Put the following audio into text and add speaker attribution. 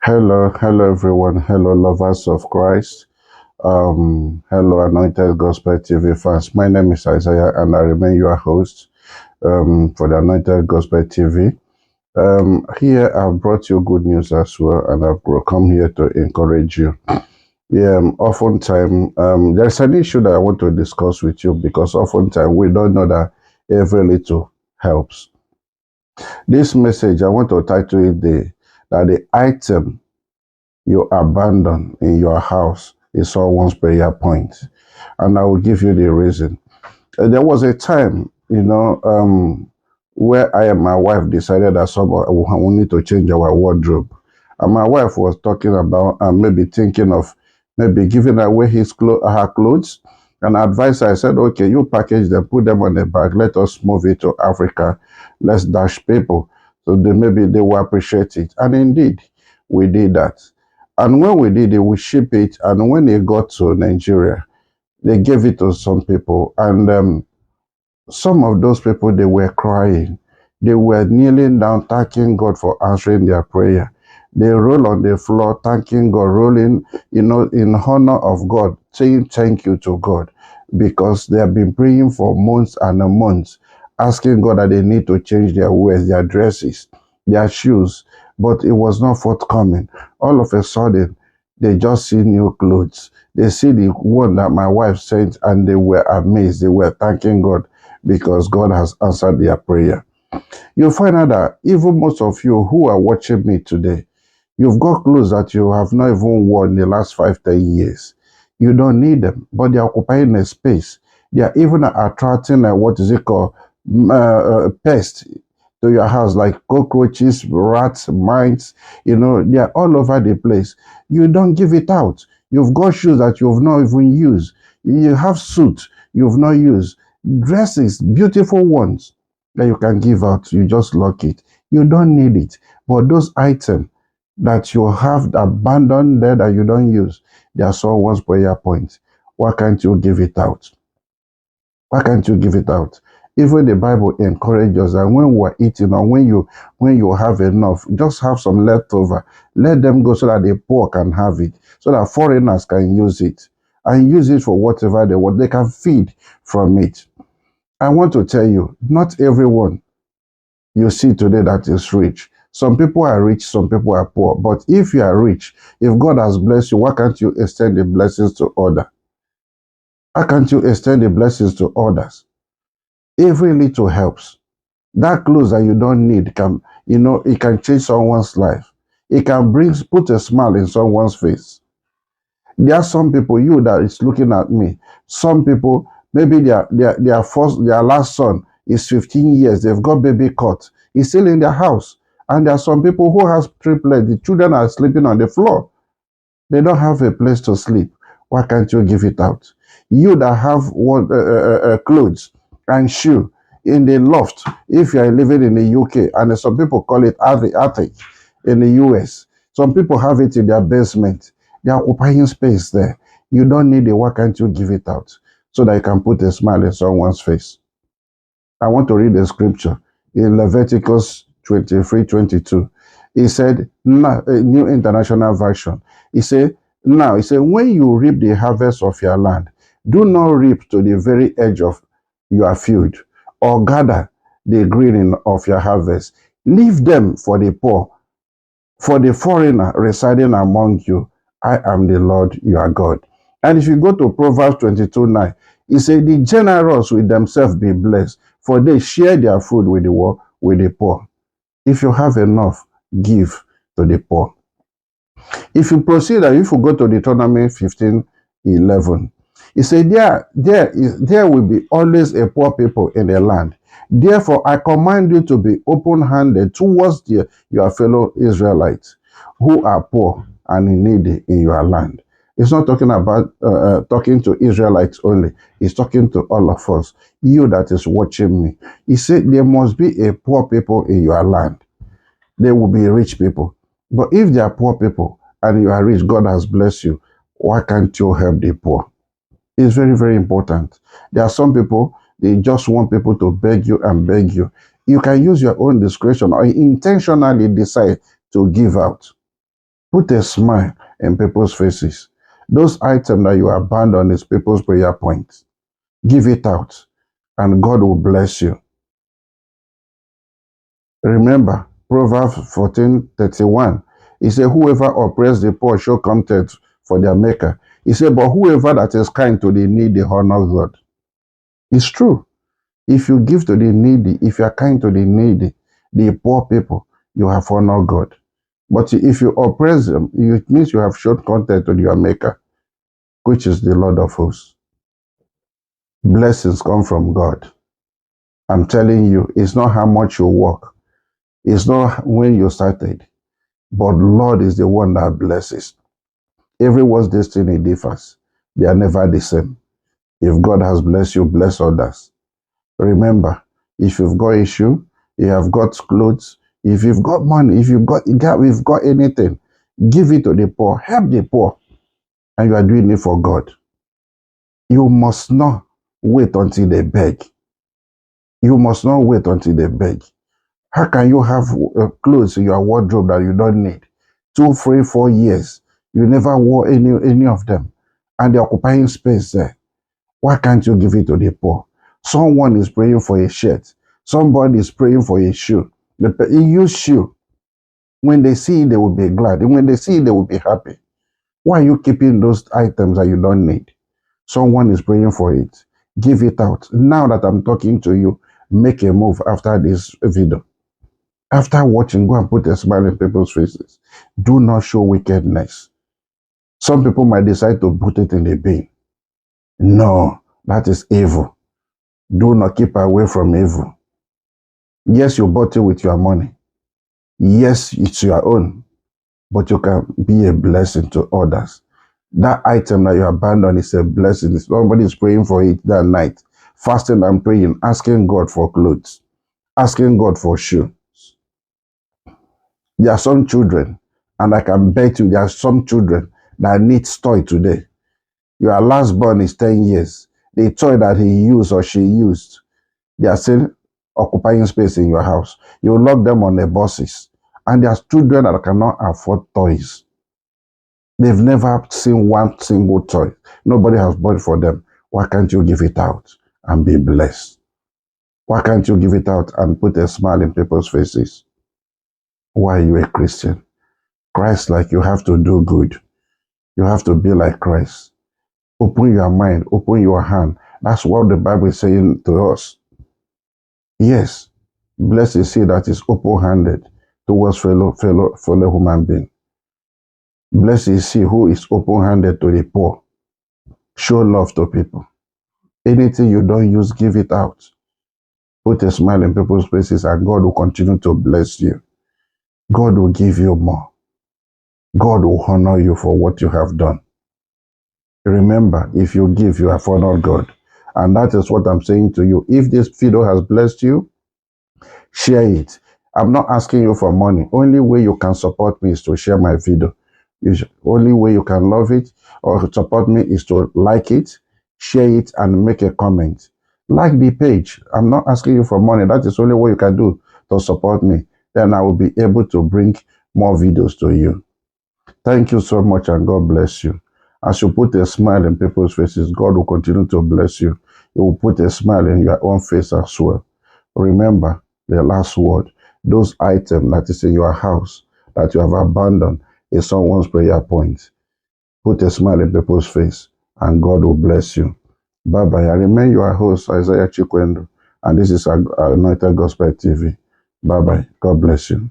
Speaker 1: Hello everyone. Hello lovers of Christ. Hello Anointed Gospel TV fans. My name is Isaiah and I remain your host for the Anointed Gospel TV. Here I've brought you good news as well, and I've come here to encourage you. Oftentimes there's an issue that I want to discuss with you, because oftentimes we don't know that every little helps. This message I want to title it that the item you abandon in your house is someone's prayer point. And I will give you the reason. There was a time, where I and my wife decided that we need to change our wardrobe. And my wife was talking about maybe thinking of maybe giving away her clothes. And I advised her, I said, okay, you package them, put them on the bag, let us move it to Africa. Let's dash people. So maybe they will appreciate it. And indeed, we did that. And when we did it, we shipped it. And when it got to Nigeria, they gave it to some people. And some of those people, they were crying. They were kneeling down, thanking God for answering their prayer. They roll on the floor, thanking God, rolling, in honor of God, saying thank you to God, because they have been praying for months and months, asking God that they need to change their wears, their dresses, their shoes, but it was not forthcoming. All of a sudden, they just see new clothes. They see the one that my wife sent, and they were amazed. They were thanking God because God has answered their prayer. You'll find out that even most of you who are watching me today, you've got clothes that you have not even worn in the last 5-10 years. You don't need them, but they are occupying a space. They are even attracting pests to your house, like cockroaches, rats, mice. They are all over the place. You don't give it out. You've got shoes that you've not even used. You have suits you've not used. Dresses, beautiful ones that you can give out. You just lock it. You don't need it. But those items that you have abandoned there that you don't use, they are someone's prayer point. Why can't you give it out? Why can't you give it out? Even the Bible encourages that when we're eating, or when you have enough, just have some leftover. Let them go so that the poor can have it, so that foreigners can use it and use it for whatever they want. They can feed from it. I want to tell you, not everyone you see today that is rich. Some people are rich, some people are poor. But if you are rich, if God has blessed you, why can't you extend the blessings to others? Why can't you extend the blessings to others? Every little helps. That clothes that you don't need it can change someone's life. It can put a smile in someone's face. There are some people, you that is looking at me. Some people, maybe their last son is 15 years. They've got baby cot. He's still in their house. And there are some people who has triplets. The children are sleeping on the floor. They don't have a place to sleep. Why can't you give it out? You that have clothes and shoe in the loft, if you are living in the UK, and some people call it attic in the US. Some people have it in their basement. They are occupying space there. You don't need it. Why can't you give it out so that you can put a smile in someone's face? I want to read the scripture in Leviticus 23:22. He said, New International Version. He said, when you reap the harvest of your land, do not reap to the very edge of your field, or gather the greening of your harvest. Leave them for the poor, for the foreigner residing among you. I am the Lord your God. And if you go to Proverbs 22:9, he said, the generous will themselves be blessed, for they share their food with the poor. If you have enough, give to the poor. If you proceed, if you go to Deuteronomy 15:11, he said, there will be always a poor people in the land. Therefore, I command you to be open-handed towards your fellow Israelites who are poor and needy in your land. It's not talking about talking to Israelites only. It's talking to all of us. You that is watching me. He said there must be a poor people in your land. There will be rich people. But if there are poor people and you are rich, God has blessed you, why can't you help the poor? It's very, very important. There are some people, they just want people to beg you and beg you. You can use your own discretion or intentionally decide to give out. Put a smile in people's faces. Those items that you abandon is people's prayer points. Give it out, and God will bless you. Remember, Proverbs 14:31. He said, whoever oppresses the poor shall content for their maker. He said, but whoever that is kind to the needy honors God. It's true. If you give to the needy, if you are kind to the needy, the poor people, you have honored God. But if you oppress them, it means you have shown content to your maker, which is the Lord of hosts. Blessings come from God. I'm telling you, it's not how much you work. It's not when you started. But Lord is the one that blesses. Everyone's destiny differs. They are never the same. If God has blessed you, bless others. Remember, if you've got issue, you have got clothes, if you've got money, if you've got anything, give it to the poor. Help the poor. And you are doing it for God. You must not wait until they beg. You must not wait until they beg. How can you have clothes in your wardrobe that you don't need? 2, 3, 4 years. You never wore any of them. And they're occupying space there. Why can't you give it to the poor? Someone is praying for a shirt. Somebody is praying for a shoe. You use shoe. When they see it, they will be glad. And when they see it, they will be happy. Why are you keeping those items that you don't need? Someone is praying for it. Give it out. Now that I'm talking to you, make a move after this video. After watching, go and put a smile in people's faces. Do not show wickedness. Some people might decide to put it in the bin. No, that is evil. Do not keep away from evil. Yes, you bought it with your money. Yes, it's your own. But you can be a blessing to others. That item that you abandon is a blessing. Somebody is praying for it that night. Fasting and praying, asking God for clothes. Asking God for shoes. There are some children, and I can bet you there are some children that need toy today. Your last born is 10 years. The toy that he used or she used, they are still occupying space in your house. You lock them on the buses. And there are children that cannot afford toys. They've never seen one single toy. Nobody has bought it for them. Why can't you give it out and be blessed? Why can't you give it out and put a smile in people's faces? Why are you a Christian? Christ, like, you have to do good. You have to be like Christ. Open your mind, open your hand. That's what the Bible is saying to us. Yes, blessed is he that is open-handed towards fellow human being. Blessed is he who is open-handed to the poor. Show love to people. Anything you don't use, give it out. Put a smile in people's faces and God will continue to bless you. God will give you more. God will honor you for what you have done. Remember, if you give, you have honored God. And that is what I'm saying to you. If this video has blessed you, share it. I'm not asking you for money. Only way you can support me is to share my video. Only way you can love it or support me is to like it, share it, and make a comment. Like the page. I'm not asking you for money. That is the only way you can do to support me. Then I will be able to bring more videos to you. Thank you so much, and God bless you. As you put a smile in people's faces, God will continue to bless you. He will put a smile in your own face as well. Remember the last word. Those items that is in your house that you have abandoned is someone's prayer point. Put a smile in people's face and God will bless you. Bye-bye. I remain your host, 𝐓𝐡𝐞 𝐈𝐭𝐞𝐦𝐬, and this is Anointed Gospel TV. Bye-bye. God bless you.